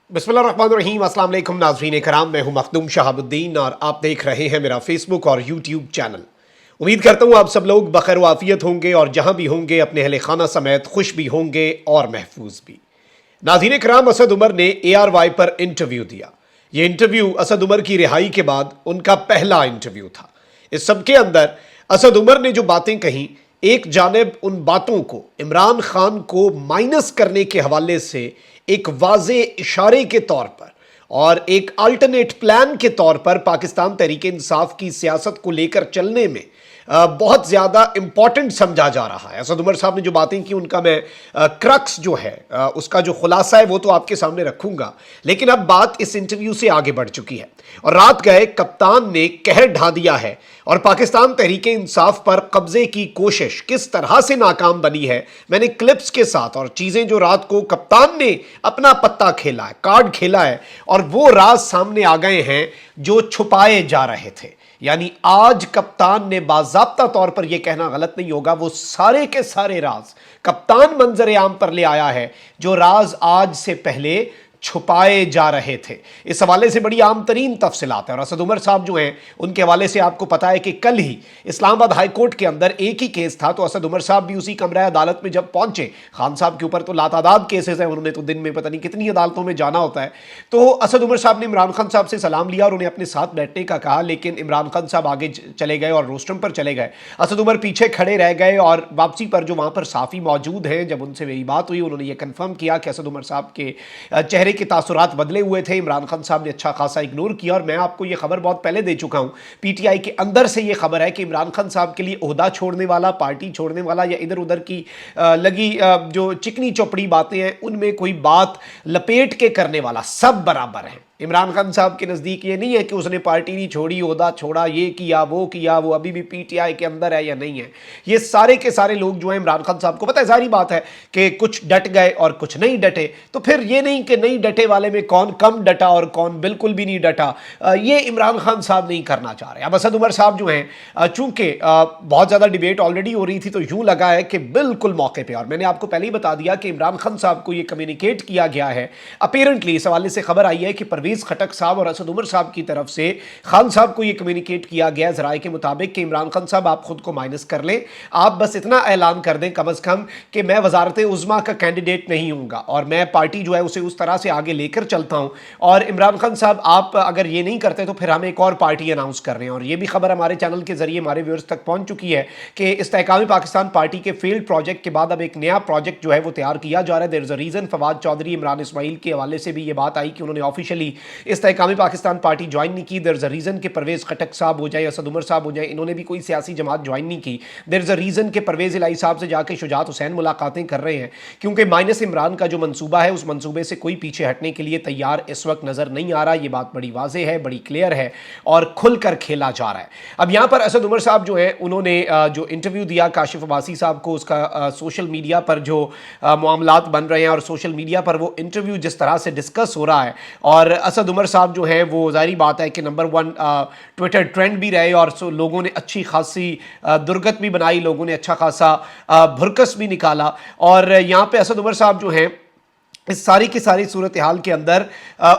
बिस्मिल्लाहिर्रहमानिर्रहीम। अस्सलाम वालेकुम नाज़रीन कराम, मैं हूं मखदूम शहाबुद्दीन और आप देख रहे हैं मेरा फेसबुक और यूट्यूब चैनल। उम्मीद करता हूं आप सब लोग बखैर वाफियत होंगे और जहां भी होंगे अपने अहले खाना समेत खुश भी होंगे और महफूज भी। नाज़रीन कराम, असद उमर ने ARY पर इंटरव्यू दिया। ये इंटरव्यू असद उमर की रिहाई के बाद उनका पहला इंटरव्यू था। इस सब के अंदर असद उमर ने जो बातें कही, एक जानिब उन बातों को इमरान खान को माइनस करने के हवाले से एक वाज़े इशारे के तौर पर और एक अल्टरनेट प्लान के तौर पर पाकिस्तान तहरीक इंसाफ की सियासत को लेकर चलने में बहुत ज़्यादा इंपॉर्टेंट समझा जा रहा है। असद उमर साहब ने जो बातें की उनका मैं क्रक्स जो है उसका जो खुलासा है वो तो आपके सामने रखूंगा, लेकिन अब बात इस इंटरव्यू से आगे बढ़ चुकी है और रात गए कप्तान ने कहर ढा दिया है और पाकिस्तान तहरीक इंसाफ पर कब्जे की कोशिश किस तरह से नाकाम बनी है मैंने क्लिप्स के साथ, और चीज़ें जो रात को कप्तान ने अपना पत्ता खेला है, कार्ड खेला है, और वो राज सामने आ गए हैं जो छुपाए जा रहे थे। यानी आज कप्तान ने बाज़ाब्ता तौर पर यह कहना गलत नहीं होगा, वो सारे के सारे राज कप्तान मंजर आम पर ले आया है जो राज आज से पहले छुपाए जा रहे थे। इस हवाले से बड़ी आम तरीन तफसीलात है और असद उमर साहब जो हैं उनके हवाले से आपको पता है कि कल ही इस्लामाबाद हाई कोर्ट के अंदर एक ही केस था, तो असद उमर साहब भी उसी कमरा अदालत में जब पहुंचे, खान साहब के ऊपर तो लातादाद केसेस हैं, उन्होंने तो दिन में पता नहीं कितनी अदालतों में जाना होता है। तो असद उमर साहब ने इमरान खान साहब से सलाम लिया और उन्हें अपने साथ बैठने का कहा, लेकिन इमरान खान साहब आगे चले गए और रोस्टम पर चले गए। असद उमर पीछे खड़े रह गए और वापसी पर जो वहां पर साफ़ी मौजूद हैं, जब उनसे मेरी बात हुई उन्होंने ये कन्फर्म किया कि असद उमर साहब के चेहरे के तासुरात बदले हुए थे। इमरान खान साहब ने अच्छा खासा इग्नोर किया और मैं आपको यह खबर बहुत पहले दे चुका हूं, PTI के अंदर से यह खबर है कि इमरान खान साहब के लिए ओहदा छोड़ने वाला, पार्टी छोड़ने वाला या इधर उधर की लगी जो चिकनी चौपड़ी बातें हैं उनमें कोई बात लपेट के करने वाला सब बराबर है। इमरान खान साहब के नज़दीक ये नहीं है कि उसने पार्टी नहीं छोड़ी, ओहदा छोड़ा, ये किया, वो अभी भी PTI के अंदर है या नहीं है। ये सारे के सारे लोग जो हैं इमरान खान साहब को पता है, सारी बात है कि कुछ डट गए और कुछ नहीं डटे, तो फिर ये नहीं कि नहीं डटे वाले में कौन कम डटा और कौन बिल्कुल भी नहीं डटा, ये इमरान खान साहब नहीं करना चाह रहे। अब असद उमर साहब जो हैं चूंकि बहुत ज़्यादा डिबेट ऑलरेडी हो रही थी, तो यूँ लगा है कि बिल्कुल मौके पर, और मैंने आपको पहले ही बता दिया कि इमरान खान साहब को ये कम्युनिकेट किया गया है। अपेरेंटली इस हवाले से खबर आई है कि परवेज़ खटक साहब और असद उमर साहब की तरफ से खान साहब को यह कम्युनिकेट किया गया ज़राए के मुताबिक कि इमरान खान साहब आप खुद को माइनस कर लें, आप बस इतना ऐलान कर दें कम अज़ कम कि मैं वजारत उज़्मा का कैंडिडेट नहीं हूँगा और मैं पार्टी जो है उसे उस तरह से आगे लेकर चलता हूँ, और इमरान खान साहब आप अगर ये नहीं करते तो फिर हम एक और पार्टी अनाउंस कर रहे हैं। और ये भी खबर हमारे चैनल के जरिए हमारे व्यूअर्स तक पहुँच चुकी है कि इस्तेहकाम पाकिस्तान पार्टी के फेल्ड प्रोजेक्ट के बाद अब एक नया प्रोजेक्ट जो है वो तैयार किया जा रहा है। There is a reason. Fawad Chaudhry, Imran Ismail के हवाले से भी ये बात आई कि उन्होंने ऑफिशियली इस्तेहकामी पाकिस्तान पार्टी ज्वाइन नहीं की। देयर इज़ अ रीज़न कि परवेज़ खटक साहब हो जाए, असद उमर साहब हो जाए, इन्होंने भी कोई सियासी जमात ज्वाइन नहीं की। देयर इज़ अ रीज़न कि परवेज़ इलाही साहब से जाके शुजात हुसैन मुलाकातें कर रहे हैं, क्योंकि माइनस इमरान का जो मंसूबा है उस मंसूबे से कोई पीछे हटने के लिए तैयार इस वक्त नज़र नहीं आ रहा। ये बात बड़ी वाज़े है, बड़ी क्लियर है और खुलकर खेला जा रहा है। अब यहाँ पर असद उमर साहब जो है उन्होंने जो इंटरव्यू दिया काशिफ अब्बासी साहब को, उसका सोशल मीडिया पर जो मामलात बन रहे हैं और सोशल मीडिया पर वो इंटरव्यू जिस तरह से डिस्कस हो रहा है, और असद उमर साहब जो है वो जाहिर बात है कि नंबर 1 ट्विटर ट्रेंड भी रहे और लोगों ने अच्छी खासी दुर्गत भी बनाई, लोगों ने अच्छा खासा भुरकस भी निकाला। और यहाँ पे असद उमर साहब जो हैं इस सारी की सारी सूरत हाल के अंदर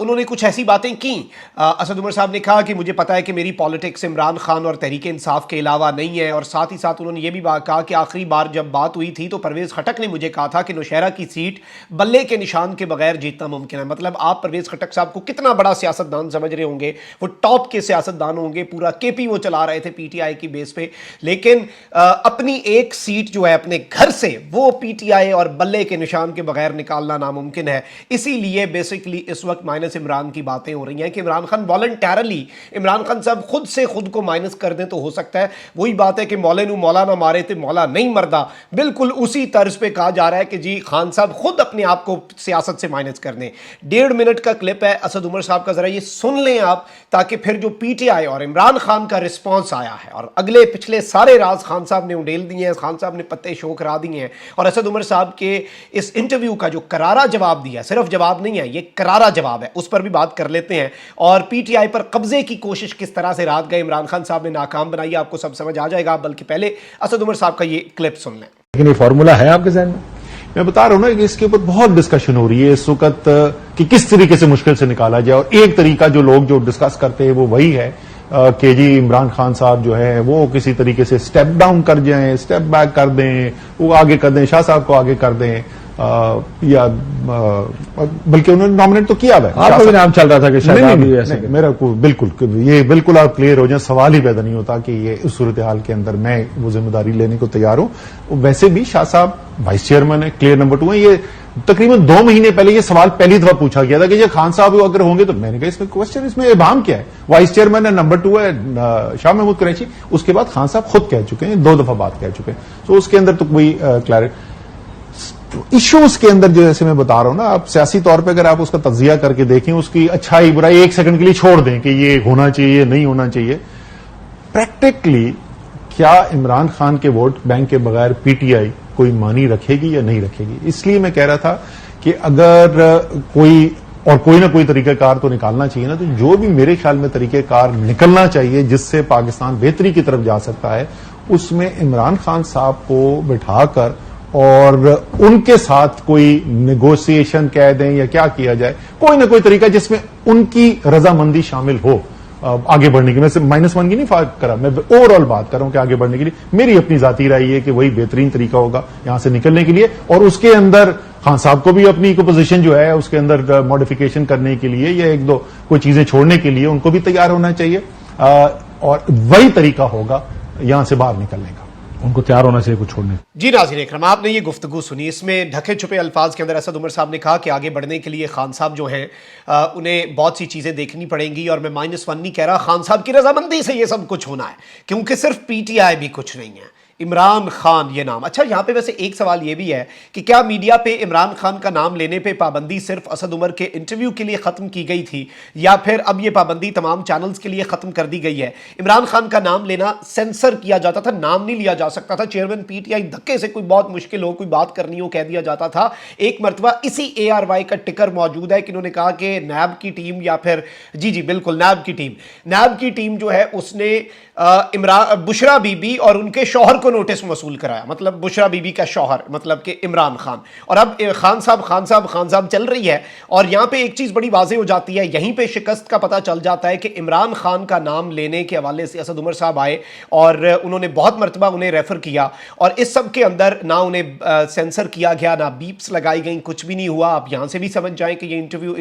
उन्होंने कुछ ऐसी बातें की। असद उमर साहब ने कहा कि मुझे पता है कि मेरी पॉलिटिक्स इमरान खान और तहरीक इंसाफ के अलावा नहीं है, और साथ ही साथ उन्होंने ये भी कहा कि आखिरी बार जब बात हुई थी तो परवेज़ खटक ने मुझे कहा था कि नौशहरा की सीट बल्ले के निशान के बगैर जीतना मुमकिन है। मतलब आप परवेज़ खटक साहब को कितना बड़ा सियासतदान समझ रहे होंगे, वो टॉप के सियासतदान होंगे, पूरा KP वो चला रहे थे PTI की बेस पे, लेकिन अपनी एक सीट जो है अपने घर से वो PTI और बल्ले के निशान के बगैर निकालना नामुमकिन है। इसीलिए बेसिकली इस वक्त माइनस इमरान की बातें हो रही हैं कि इमरान खान वॉलंटरली, इमरान खान साहब खुद से खुद को माइनस कर दें तो हो सकता है वही बात है कि मौले नू मौला ना मारे थे मौला नहीं मरदा, बिल्कुल उसी तर्ज पे कहा जा रहा है कि जी खान साहब खुद अपने आप को सियासत से माइनस कर दें। 1.5 मिनट का क्लिप है असद उमर साहब का, जरा ये सुन लें आप, ताकि फिर जो PTI और इमरान खान का रिस्पॉन्स आया है और अगले पिछले सारे राज खान साहब ने उड़ेल दिए हैं, खान साहब ने पत्ते शो करा दिए हैं, और असद उमर साहब के इस इंटरव्यू का जो करारा जवाब दिया, सिर्फ जवाब नहीं है, ये करारा जवाब है, उस पर भी बात कर लेते हैं। और PTI पर कब्जे की कोशिश किस तरह से रात गए इमरान खान साहब ने नाकाम बनाई, आपको सब समझ आ जाएगा। बल्कि पहले असद उमर साहब का ये क्लिप सुन लें। लेकिन ये फॉर्मूला है आपके जहन में? मैं बता रहा हूं ना कि इसके ऊपर बहुत डिस्कशन हो रही है इस वक्त कि किस तरीके से मुश्किल से निकाला जाए, और एक तरीका जो लोग जो डिस्कस करते हैं वो वही है कि जी इमरान खान साहब जो है वो किसी तरीके से स्टेप डाउन कर जाएं, स्टेप बैक कर दें, वो आगे कर दें, शाह साहब को आगे कर दें, या बल्कि उन्होंने नॉमिनेट तो किया है, आपका भी नाम चल रहा था कि शायद मेरा को बिल्कुल ये बिल्कुल आप क्लियर हो जाए, सवाल ही पैदा नहीं होता कि ये उस सूरत हाल के अंदर मैं वो जिम्मेदारी लेने को तैयार हूं। वैसे भी शाह साहब वाइस चेयरमैन है, क्लियर नंबर 2 है। ये तकरीबन 2 महीने पहले ये सवाल पहली दफा पूछा गया था कि ये खान साहब अगर होंगे, तो मैंने कहा इसमें क्वेश्चन, इसमें इबाम क्या है, वाइस चेयरमैन है, नंबर 2 है शाह महमूद कुरैशी। उसके बाद खान साहब खुद कह चुके हैं, 2 दफा बात कह चुके हैं, तो उसके अंदर तो कोई क्लैरिटी इश्यूज के अंदर, जैसे मैं बता रहा हूं ना, आप सियासी तौर पे अगर आप उसका तज्जिया करके देखें, उसकी अच्छाई बुराई 1 सेकंड के लिए छोड़ दें कि ये होना चाहिए नहीं होना चाहिए, प्रैक्टिकली क्या इमरान खान के वोट बैंक के बगैर पीटीआई कोई मानी रखेगी या नहीं रखेगी। इसलिए मैं कह रहा था कि अगर कोई ना कोई तरीकाकार तो निकालना चाहिए ना, तो जो भी मेरे ख्याल में तरीकेकार निकलना चाहिए जिससे पाकिस्तान बेहतरी की तरफ जा सकता है, उसमें इमरान खान साहब को बिठाकर और उनके साथ कोई नेगोशिएशन कह दें या क्या किया जाए, कोई ना कोई तरीका जिसमें उनकी रजामंदी शामिल हो आगे बढ़ने की। मैं सिर्फ -1 की नहीं बात कर रहा, मैं ओवरऑल बात कर रहा हूं कि आगे बढ़ने के लिए मेरी अपनी जाती राय है कि वही बेहतरीन तरीका होगा यहां से निकलने के लिए, और उसके अंदर खान साहब को भी अपनी पोजीशन जो है उसके अंदर मॉडिफिकेशन करने के लिए या 1-2 कोई चीजें छोड़ने के लिए उनको भी तैयार होना चाहिए, और वही तरीका होगा यहां से बाहर निकलने का, उनको तैयार होना चाहिए कुछ छोड़ने। जी नाज़रीन इकराम, आपने ये गुफ्तगू सुनी, इसमें ढके छुपे अल्फाज के अंदर असद उमर साहब ने कहा कि आगे बढ़ने के लिए खान साहब जो हैं उन्हें बहुत सी चीज़ें देखनी पड़ेंगी, और मैं -1 नहीं कह रहा, खान साहब की रजामंदी से ये सब कुछ होना है, क्योंकि सिर्फ पीटीआई भी कुछ नहीं है, इमरान खान ये नाम। अच्छा, यहाँ पे वैसे एक सवाल ये भी है कि क्या मीडिया पे इमरान खान का नाम लेने पे पाबंदी सिर्फ असद उमर के इंटरव्यू के लिए ख़त्म की गई थी, या फिर अब ये पाबंदी तमाम चैनल्स के लिए ख़त्म कर दी गई है? इमरान खान का नाम लेना सेंसर किया जाता था, नाम नहीं लिया जा सकता था। चेयरमैन पीटीआई धक्के से कोई बहुत मुश्किल हो, कोई बात करनी हो, कह दिया जाता था। एक मरतबा इसी ARY का टिकर मौजूद है कि उन्होंने कहा कि नैब की टीम, या फिर जी बिल्कुल नैब की टीम जो है उसने बुशरा बीबी और उनके शौहर को नोटिस वसूल कराया, मतलब बुशरा बीबी का शौहर मतलब कि इमरान खान, और अब खान साहब चल रही है। और यहां पे एक चीज बड़ी वाज़ेह हो जाती है, यहीं पे शिकस्त का पता चल जाता है कि इमरान खान का नाम लेने के हवाले से असद उमर साहब आए और उन्होंने बहुत मरतबा उन्हें रेफर किया, और इस सब के अंदर ना उन्हें सेंसर किया गया, ना बीप्स लगाई गई, कुछ भी नहीं हुआ। आप यहां से भी समझ जाएं कि ये इंटरव्यू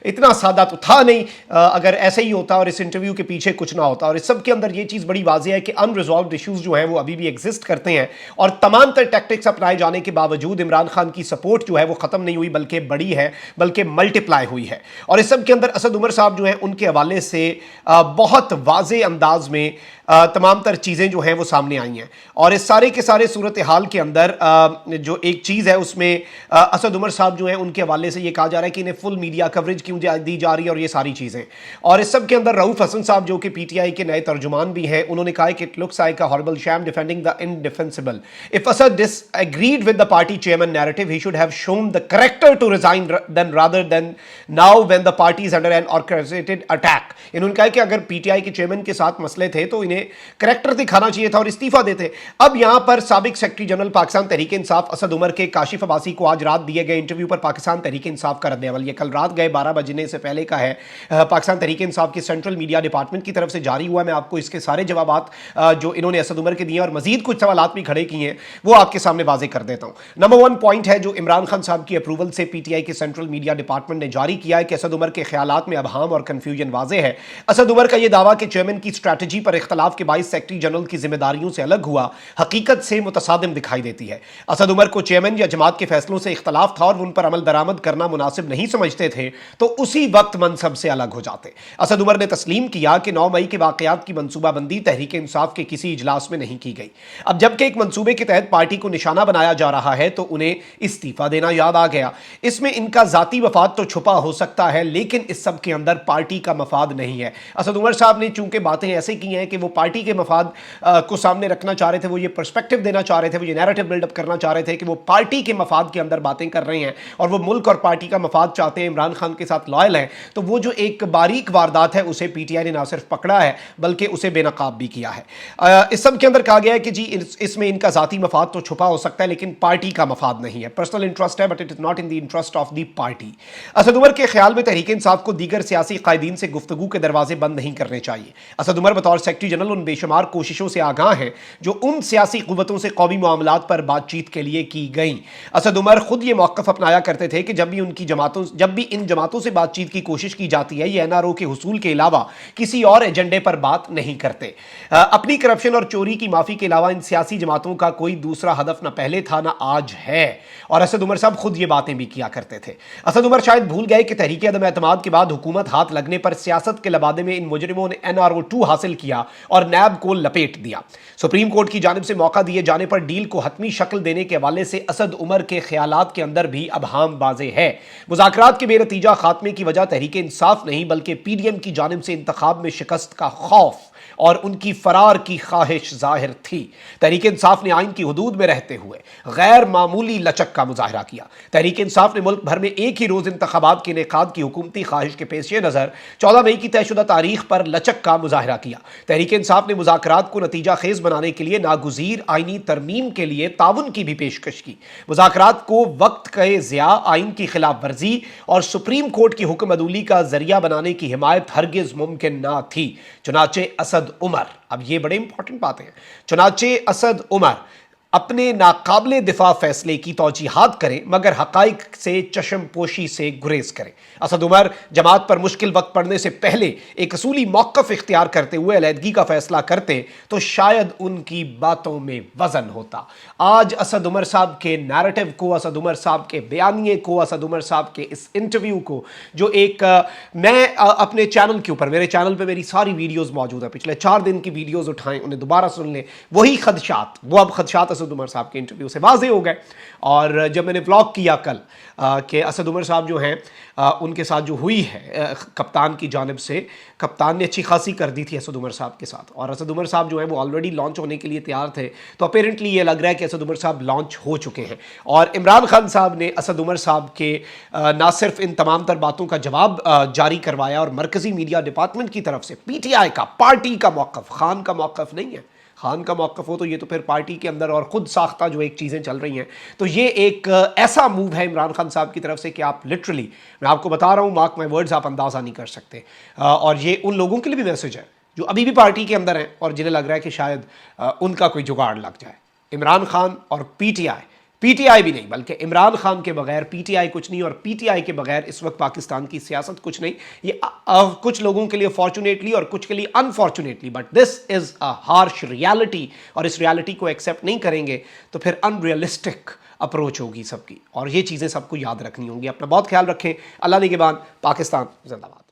इतना सादा तो था नहीं, अगर ऐसे ही होता और इस इंटरव्यू के पीछे कुछ ना होता। और इस सब के अंदर ये चीज बड़ी वाज़ेह है कि अनरिजॉल्व्ड इश्यूज जो हैं वो अभी भी एग्जिस्ट करते हैं, और तमाम तर टैक्टिक्स अपनाए जाने के बावजूद इमरान खान की सपोर्ट जो है वो खत्म नहीं हुई, बल्कि बड़ी है, बल्कि मल्टीप्लाई हुई है। और इस सब के अंदर असद उमर साहब जो हैं उनके हवाले से बहुत वाज़ेह अंदाज में तमाम तर चीज़ें जो हैं वो सामने आई हैं। और इस सारे के सारे सूरत हाल के अंदर जो एक चीज़ है उसमें असद उमर साहब जो हैं उनके हवाले से ये कहा जा रहा है कि इन्हें फुल मीडिया कवरेज क्यों दी जा रही है, और ये सारी चीज़ें। और इस सब के अंदर रऊफ हसन साहब जो कि पीटीआई के नए तर्जुमान भी हैं, उन्होंने कहा कि it looks like a horrible shame defending the indefensible. If Assad disagreed with the party chairman narrative, he should have shown the character to resign then rather than now when the party is under an orchestrated attack. इन्होंने कहा कि अगर PTI के chairman के साथ मसले थे तो इन्हें करैक्टर दिखाना चाहिए था और इस्तीफा देते। अब यहां पर साबिक सेक्रेटरी जनरल पाकिस्तान तहरीक इंसाफ असद उमर के काशिफ अब्बासी को आज रात दिए गए इंटरव्यू पर पाकिस्तान तहरीक इंसाफ का रद्द-ए-अमल, ये कल रात गए 12 बजने से पहले का है, पाकिस्तान तहरीक इंसाफ की सेंट्रल मीडिया डिपार्टमेंट की तरफ से जारी हुआ। मैं आपको इसके सारे जवाब जो इन्होंने असद उमर के दिए और मजीद कुछ सवाल भी खड़े किए हैं वो आपके सामने वाजे कर देता हूं। नंबर 1 पॉइंट है जो इमरान खान साहब की अप्रूवल से पीटीआई के सेंट्रल मीडिया डिपार्टमेंट ने जारी किया है कि असद उमर के ख्यालात में अबहाम और कंफ्यूजन वाजे है। असद उमर का यह दावा कि चेयरमैन की स्ट्रैटेजी पर इख्तलाफ के बाइस सेक्रेटरी जनरल की जिम्मेदारियों से अलग हुआ हकीकत से मुतसादिम दिखाई देती है। असद उमर को चेयरमैन या जमात के फैसलों से इख्तलाफ था और उन पर अमल दरामद करना मुनासिब नहीं समझते थे तो उसी वक्त मनसब से अलग हो जाते। असद उमर ने तस्लीम किया कि 9 मई के वाकयात की मनसूबाबंदी तहरीक इंसाफ के किसी इजलास में नहीं की गई। अब जबकि एक मनसूबे के तहत पार्टी को निशाना बनाया जा रहा है तो उन्हें इस्तीफा देना याद आ गया। इसमें इनका जाती मफाद तो छुपा हो सकता है लेकिन इस सब के अंदर पार्टी का मफाद नहीं है। असद उमर साहब ने चूंकि बातें ऐसे की हैं कि वो पार्टी के मफाद को सामने रखना चाह रहे थे, वो ये पर्सपेक्टिव देना चाह रहे थे, वो ये नैरेटिव बिल्डअप करना चाह रहे थे कि वो पार्टी के मफाद के अंदर बातें कर रहे हैं और वो मुल्क और पार्टी का मफाद चाहते हैं, इमरान खान के साथ लॉयल हैं, तो वो जो एक बारीक वारदात है उसे पीटीआई ने ना सिर्फ पकड़ा है बल्कि उसे बेनकाब भी किया है। इस सब के अंदर कहा गया है कि जी इसमें इनका जाती मफाद तो छुपा हो सकता है लेकिन पार्टी का मफाद नहीं है, पर्सनल इंटरेस्ट है but it is not in the interest of the party. Asad Umar के ख्याल में तहरीक इंसाफ को दीगर सियासी कायदीन से गुफ्तगू के दरवाजे बंद नहीं करने चाहिए। असद उमर बतौर सेक्रेटरी जनरल उन बेशुमार कोशिशों से आगाह हैं जो उन सियासी कुव्वतों से कौमी मामलात पर बातचीत के लिए की गई। असद उमर खुद ये मौक़िफ़ अपनाया करते थे कि जब भी इन जमातों से बातचीत की कोशिश की जाती है ये एनआरओ के हुसूल के अलावा किसी और एजेंडे पर बात नहीं करते। अपनी करप्शन और चोरी की माफी के अलावा इन सियासी जमातों का कोई दूसरा हदफ न पहले था न आज है। और असद उमर साहब खुद ये बातें भी किया करते थे। असद उमर शायद भूल गए कि तहरीक अदम एतमाद के बाद हुकूमत हाथ लगने पर सियासत के लबादे में इन मुजरिमों ने NRO 2 हासिल किया और नैब को लपेट दिया। सुप्रीम कोर्ट की जानिब से मौका दिए जाने पर डील को हतमी शक्ल देने के हवाले से असद उमर के ख्यालात के अंदर भी अबहाम बाजे है। मुज़ाकरात के बेनतीजा खात्मे की वजह तहरीक इंसाफ नहीं बल्कि PDM की जानिब से इंतखाब में शिकस्त का खौफ और उनकी फरार की ख्वाहिश जाहिर थी। तहरीक इंसाफ ने आइन की हुदूद में रहते हुए गैर मामूली लचक का मुजाहरा किया। तहरीक इंसाफ ने मुल्क भर में एक ही रोज इंतखाबात के इनेकाद की हुकूमती ख्वाहिश के पेश नज़र 14 मई की तयशुदा तारीख पर लचक का मुजाहरा किया। तहरीक इंसाफ ने मुज़ाकरात को नतीजा खेज बनाने के लिए नागुज़ीर आइनी तरमीम के लिए ताउन की भी पेशकश की। मुज़ाकरात को वक्त के ज़िया, आइन की खिलाफ वर्जी और सुप्रीम कोर्ट की हुक्म अदूली का जरिया बनाने की हिमायत हरगिज मुमकिन ना थी। चुनाचे असद उमर, अब ये बड़े इंपॉर्टेंट बातें हैं, चुनाचे असद उमर अपने नाकाबिले दिफा फैसले की तौजीहात करें मगर हकाइक से चश्म पोशी से गुरेज करें। असद उमर जमात पर मुश्किल वक्त पड़ने से पहले एक असूली मौक़िफ़ इख्तियार करते हुए अलहदगी का फैसला करते तो शायद उनकी बातों में वजन होता। आज असद उमर साहब के नैरेटिव को, असद उमर साहब के बयानिए को, असद उमर साहब के इस इंटरव्यू को जो एक मैं अपने चैनल के ऊपर, मेरे चैनल पर मेरी सारी वीडियोज़ मौजूद है, पिछले 4 दिन की वीडियोज़ उठाएं, उन्हें दोबारा सुन लें, वही खदशात, वो अब खदशात असद उमर साहब के इंटरव्यू से वाज़े हो गए। और जब मैंने व्लॉग किया कल कि असद उमर साहब जो हैं उनके साथ जो हुई है कप्तान की जानिब से, कप्तान ने अच्छी खासी कर दी थी असद उमर साहब के साथ और असद उमर साहब जो हैं वो ऑलरेडी लॉन्च होने के लिए तैयार थे, तो अपेरेंटली ये लग रहा है कि असद उमर साहब लॉन्च हो चुके हैं। और इमरान खान साहब ने असद उमर साहब के ना सिर्फ इन तमाम तर बातों का जवाब जारी करवाया और मरकज़ी मीडिया डिपार्टमेंट की तरफ से PTI का, पार्टी का मौक़िफ़, खान का मौक़िफ़ नहीं है। खान का मौक़िफ़ हो तो ये तो फिर पार्टी के अंदर और ख़ुद साख्ता जो एक चीज़ें चल रही हैं, तो ये एक ऐसा मूव है इमरान खान साहब की तरफ से कि आप लिटरली, मैं आपको बता रहा हूँ, मार्क माई वर्ड्स, आप अंदाज़ा नहीं कर सकते। और ये उन लोगों के लिए भी मैसेज है जो अभी भी पार्टी के अंदर हैं और जिन्हें लग रहा है कि शायद उनका कोई जुगाड़ लग जाए। इमरान खान और PTI भी नहीं बल्कि इमरान खान के बगैर PTI कुछ नहीं और PTI के बगैर इस वक्त पाकिस्तान की सियासत कुछ नहीं। ये कुछ लोगों के लिए फॉर्चुनेटली और कुछ के लिए unfortunately, but this is a harsh reality और इस रियलिटी को एक्सेप्ट नहीं करेंगे तो फिर अनरियलिस्टिक अप्रोच होगी सबकी और ये चीज़ें सबको याद रखनी होंगी। अपना बहुत ख्याल रखें। अल्लाह निगहबान। पाकिस्तान जिंदाबाद।